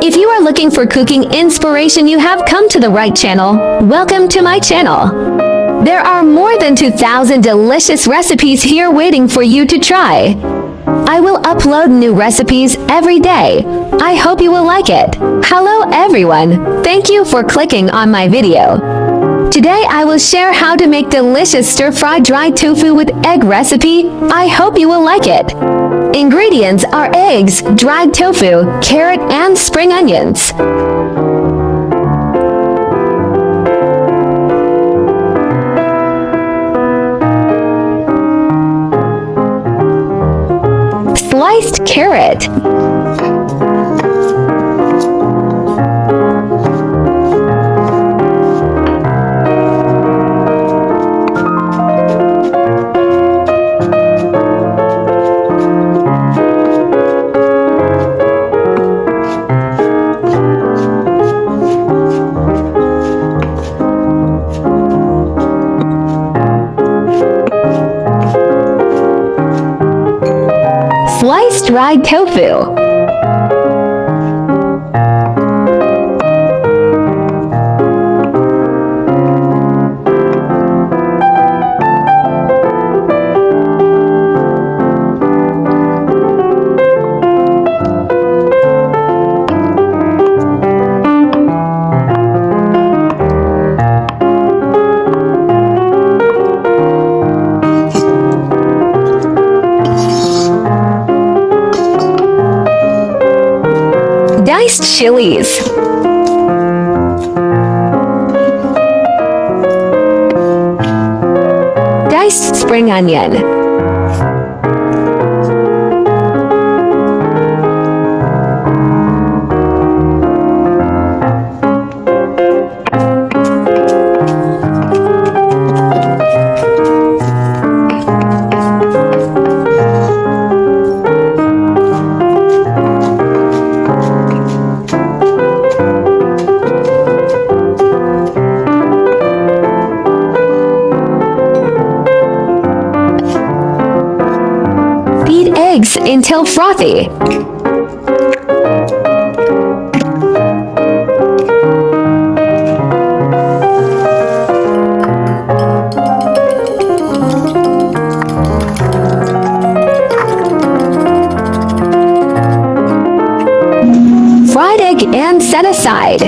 If you are looking for cooking inspiration, you have come to the right channel. Welcome to my channel. There are more than 2,000 delicious recipes here waiting for you to try. I will upload new recipes every day. I hope you will like it. Hello everyone. Thank you for clicking on my video. Today I will share how to make delicious stir-fried dried tofu with egg recipe. I hope you will like it. Ingredients are eggs, dried tofu, carrot, and spring onions. Sliced carrot. Sliced dried tofu. Diced chilies. Diced spring onion. Beat eggs until frothy. Fried egg and set aside.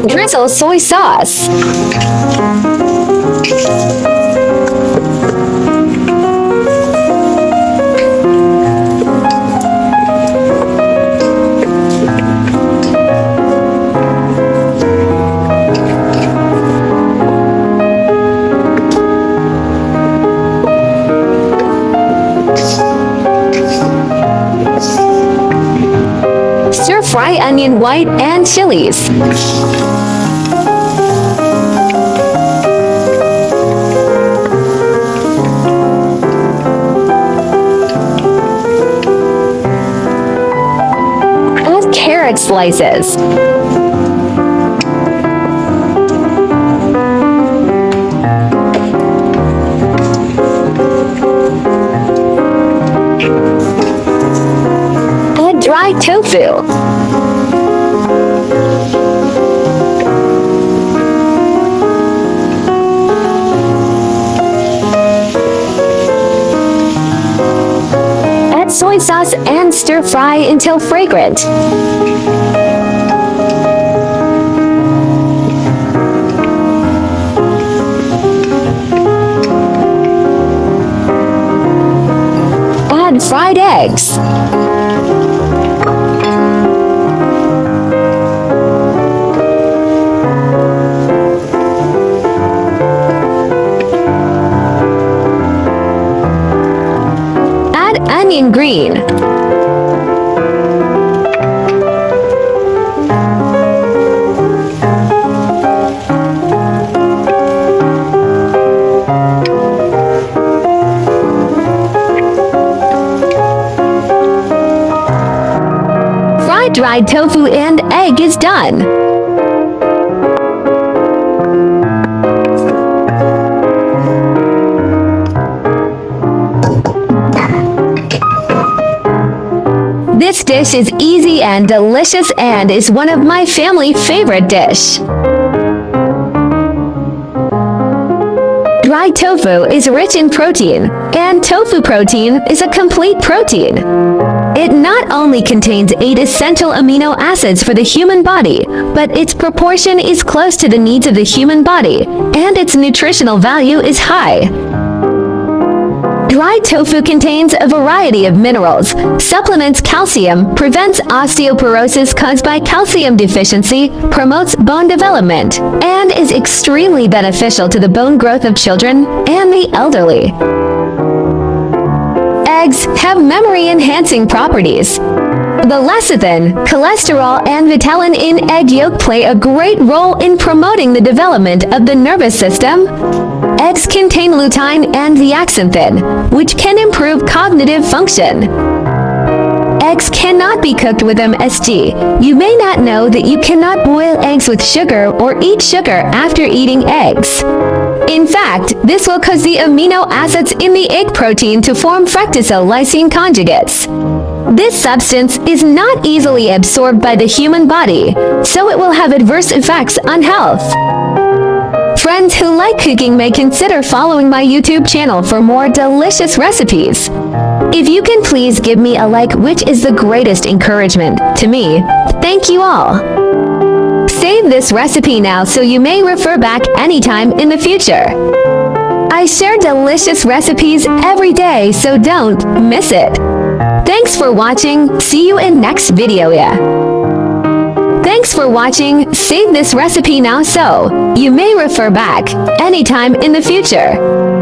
Drizzle soy sauce. Stir-fry onion white and chilies. Add carrot slices. Add dried tofu. Add soy sauce and stir fry until fragrant. Add fried eggs. being green. Fried dried tofu and egg is done. This dish is easy and delicious and is one of my family favorite dish. Dried tofu is rich in protein, and tofu protein is a complete protein. It not only contains 8 essential amino acids for the human body, but its proportion is close to the needs of the human body, and its nutritional value is high. Dried tofu contains a variety of minerals, supplements calcium, prevents osteoporosis caused by calcium deficiency, promotes bone development, and is extremely beneficial to the bone growth of children and the elderly. Eggs have memory-enhancing properties. The lecithin, cholesterol, and vitelline in egg yolk play a great role in promoting the development of the nervous system. Eggs contain lutein and zeaxanthin, which can improve cognitive function. Eggs cannot be cooked with MSG. You may not know that you cannot boil eggs with sugar or eat sugar after eating eggs. In fact, this will cause the amino acids in the egg protein to form fructosylglycine conjugates. This substance is not easily absorbed by the human body, so it will have adverse effects on health. Friends who like cooking may consider following my YouTube channel for more delicious recipes. If you can please give me a like, which is the greatest encouragement to me. Thank you all. Save this recipe now so you may refer back anytime in the future. I share delicious recipes every day, so don't miss it. Thanks for watching. See you in next video. Thanks for watching. Save this recipe now so you may refer back anytime in the future.